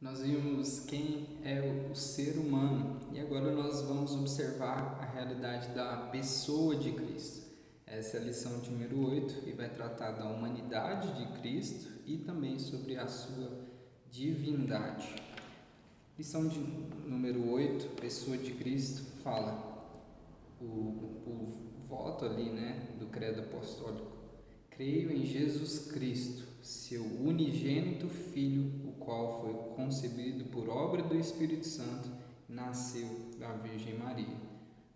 Nós vimos quem é o ser humano e agora nós vamos observar a realidade da pessoa de Cristo. Essa é a lição de número 8 e vai tratar da humanidade de Cristo e também sobre a sua divindade. Lição de número 8, pessoa de Cristo, fala o voto ali, do credo apostólico. Creio em Jesus Cristo, seu unigênito Filho, o qual foi concebido por obra do Espírito Santo e nasceu da Virgem Maria.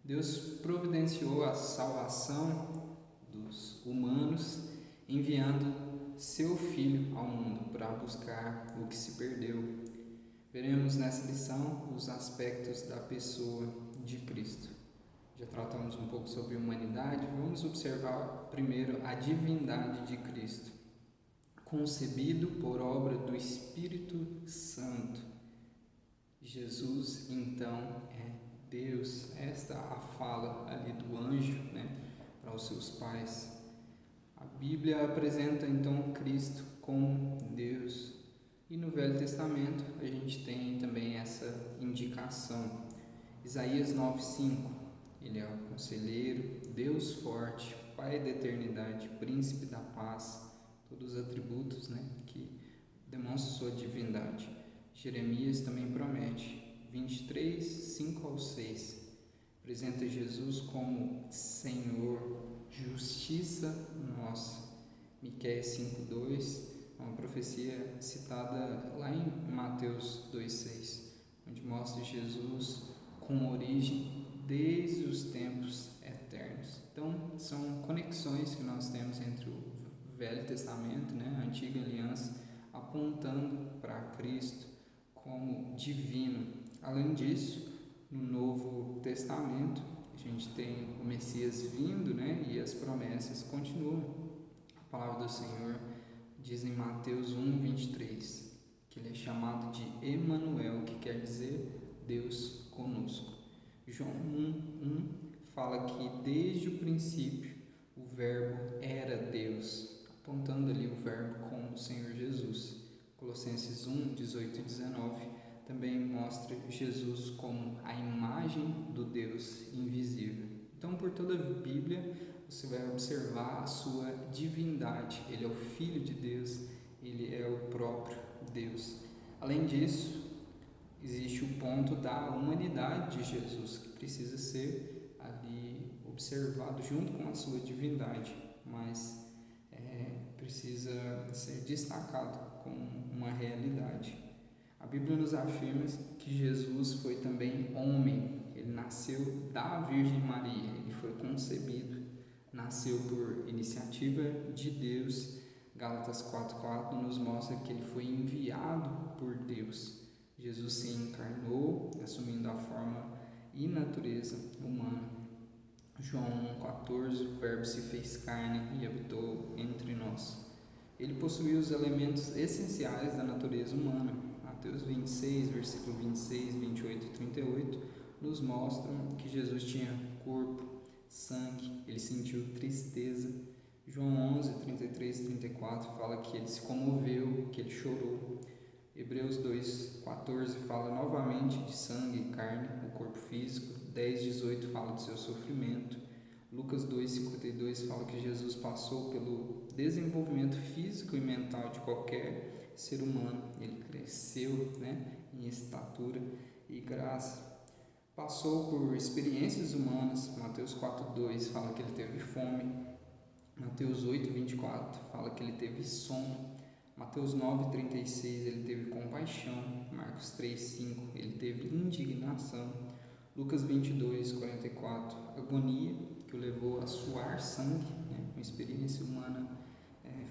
Deus providenciou a salvação dos humanos, enviando seu Filho ao mundo para buscar o que se perdeu. Veremos nessa lição os aspectos da pessoa de Cristo. Já tratamos um pouco sobre humanidade, vamos observar primeiro a divindade de Cristo. Concebido por obra do Espírito Santo. Jesus, então, é Deus. Esta é a fala ali do anjo, para os seus pais. A Bíblia apresenta, então, Cristo como Deus. E no Velho Testamento a gente tem também essa indicação. Isaías 9:5. Ele é o conselheiro, Deus forte, Pai da eternidade, príncipe da paz, todos os atributos que demonstram sua divindade. Jeremias também promete, 23, 5 ao 6, apresenta Jesus como Senhor, justiça nossa. Miqueias 5:2, uma profecia citada lá em Mateus 2:6, onde mostra Jesus com origem desde os tempos eternos. Então, são conexões que nós temos entre o Velho Testamento, a Antiga Aliança, apontando para Cristo como divino. Além disso, no Novo Testamento, a gente tem o Messias vindo, e as promessas continuam. A palavra do Senhor diz em Mateus 1:23, que ele é chamado de Emanuel, que quer dizer Deus conosco. João 1:1 fala que desde o princípio o verbo era Deus, apontando ali o verbo como o Senhor Jesus. Colossenses 1:18 e 19 também mostra Jesus como a imagem do Deus invisível. Então, por toda a Bíblia, você vai observar a sua divindade. Ele é o Filho de Deus, ele é o próprio Deus. Além disso, existe o ponto da humanidade de Jesus, que precisa ser ali observado junto com a sua divindade, mas precisa ser destacado como uma realidade. A Bíblia nos afirma que Jesus foi também homem. Ele nasceu da Virgem Maria, ele foi concebido, nasceu por iniciativa de Deus. Gálatas 4:4 nos mostra que ele foi enviado por Deus. Jesus se encarnou, assumindo a forma e natureza humana. João 1:14, o Verbo se fez carne e habitou entre nós. Ele possuía os elementos essenciais da natureza humana. Mateus 26, versículo 26, 28 e 38 nos mostram que Jesus tinha corpo, sangue, ele sentiu tristeza. João 11, 33 e 34 fala que ele se comoveu, que ele chorou. Hebreus 2:14 fala novamente de sangue e carne, o corpo físico. 10:18 fala do seu sofrimento. Lucas 2:52 fala que Jesus passou pelo desenvolvimento físico e mental de qualquer ser humano. Ele cresceu em estatura e graça. Passou por experiências humanas. Mateus 4:2 fala que ele teve fome. Mateus 8:24 fala que ele teve sono. Mateus 9:36 ele teve compaixão. Marcos 3:5 ele teve indignação. Lucas 22:44 agonia, que o levou a suar sangue, uma experiência humana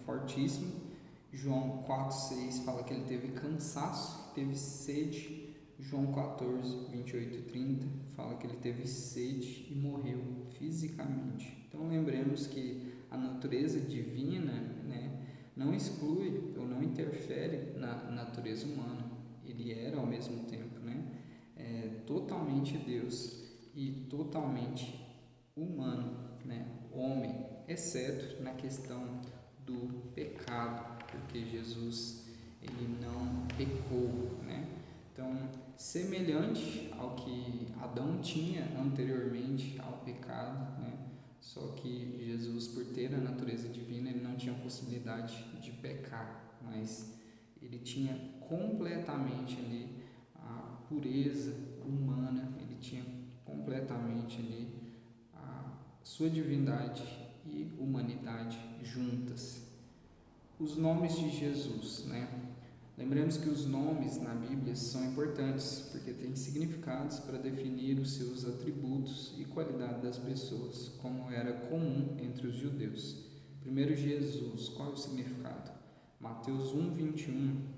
fortíssima. João 4:6 fala que ele teve cansaço, teve sede. João 14:28 e 30 fala que ele teve sede e morreu fisicamente. Então lembremos que a natureza divina não exclui ou não interfere na natureza humana. Ele era ao mesmo tempo totalmente Deus e totalmente humano, homem, exceto na questão do pecado, porque Jesus ele não pecou, né? Então, semelhante ao que Adão tinha anteriormente ao pecado, né? Só que Jesus, por ter a natureza divina, ele não tinha possibilidade de pecar, mas ele tinha completamente ali a pureza humana, ele tinha completamente ali a sua divindade e humanidade juntas. Os nomes de Jesus, né? Lembramos que os nomes na Bíblia são importantes porque têm significados para definir os seus atributos e qualidade das pessoas, como era comum entre os judeus. Primeiro, Jesus, qual é o significado? Mateus 1:21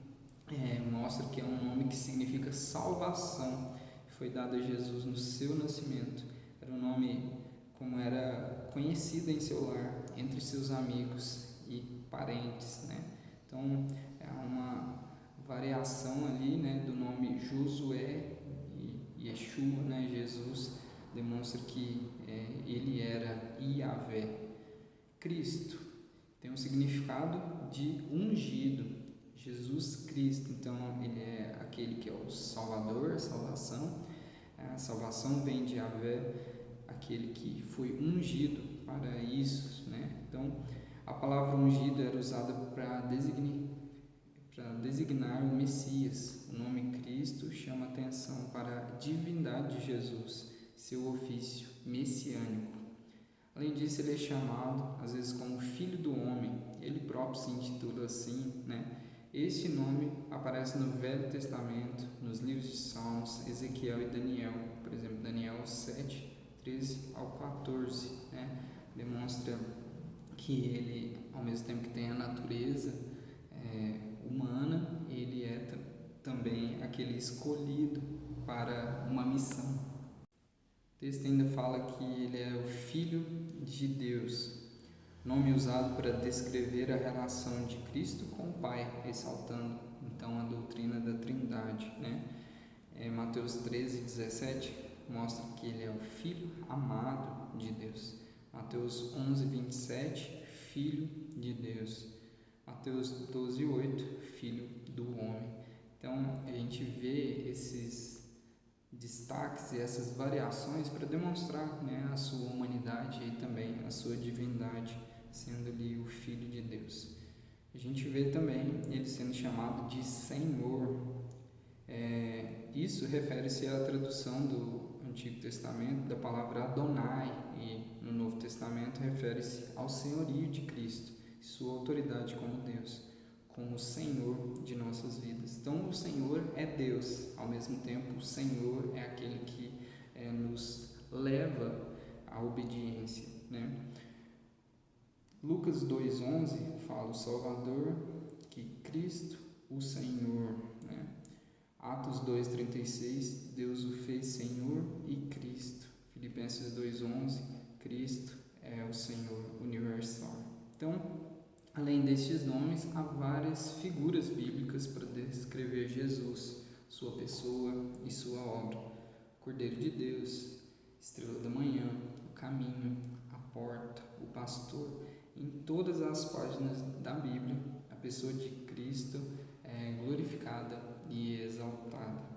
mostra que é um nome que significa salvação, foi dado a Jesus no seu nascimento. Era um nome como era conhecido em seu lar, entre seus amigos e parentes, né? Então, é uma variação ali, né, do nome Josué e Yeshua, né, Jesus, demonstra que ele era Yahvé. Cristo tem um significado de ungido, Jesus Cristo. Então, ele é aquele que é o Salvador, a salvação. A salvação vem de Yahvé, aquele que foi ungido para isso, né? Então, a palavra ungido era usada para designar o Messias. O nome Cristo chama atenção para a divindade de Jesus, seu ofício messiânico. Além disso, ele é chamado, às vezes, como Filho do Homem. Ele próprio se intitula assim, né? Este nome aparece no Velho Testamento, nos livros de Salmos, Ezequiel e Daniel. Por exemplo, Daniel 7:13-14, né? Demonstra que ele, ao mesmo tempo que tem a natureza humana, ele é também aquele escolhido para uma missão. O texto ainda fala que ele é o Filho de Deus, nome usado para descrever a relação de Cristo com o Pai, ressaltando então a doutrina da Trindade, né? Mateus 13:17 mostra que ele é o Filho amado de Deus. Mateus 11:27, Filho de Deus. Mateus 12:8, Filho do Homem. Então, a gente vê esses destaques e essas variações para demonstrar, né, a sua humanidade e também a sua divindade, sendo ali o Filho de Deus. A gente vê também ele sendo chamado de Senhor. Isso refere-se à tradução do Antigo Testamento da palavra Adonai, e no Novo Testamento refere-se ao senhorio de Cristo, sua autoridade como Deus, como Senhor de nossas vidas. Então, o Senhor é Deus, ao mesmo tempo, o Senhor é aquele que nos leva à obediência, né? Lucas 2:11 fala o Salvador, que Cristo, o Senhor, né? Atos 2:36, Deus o fez Senhor e Cristo. Filipenses 2:11, Cristo é o Senhor universal. Então, além destes nomes, há várias figuras bíblicas para descrever Jesus, sua pessoa e sua obra. Cordeiro de Deus, estrela da manhã, o caminho, a porta, o pastor. Em todas as páginas da Bíblia, a pessoa de Cristo é glorificada e exaltada.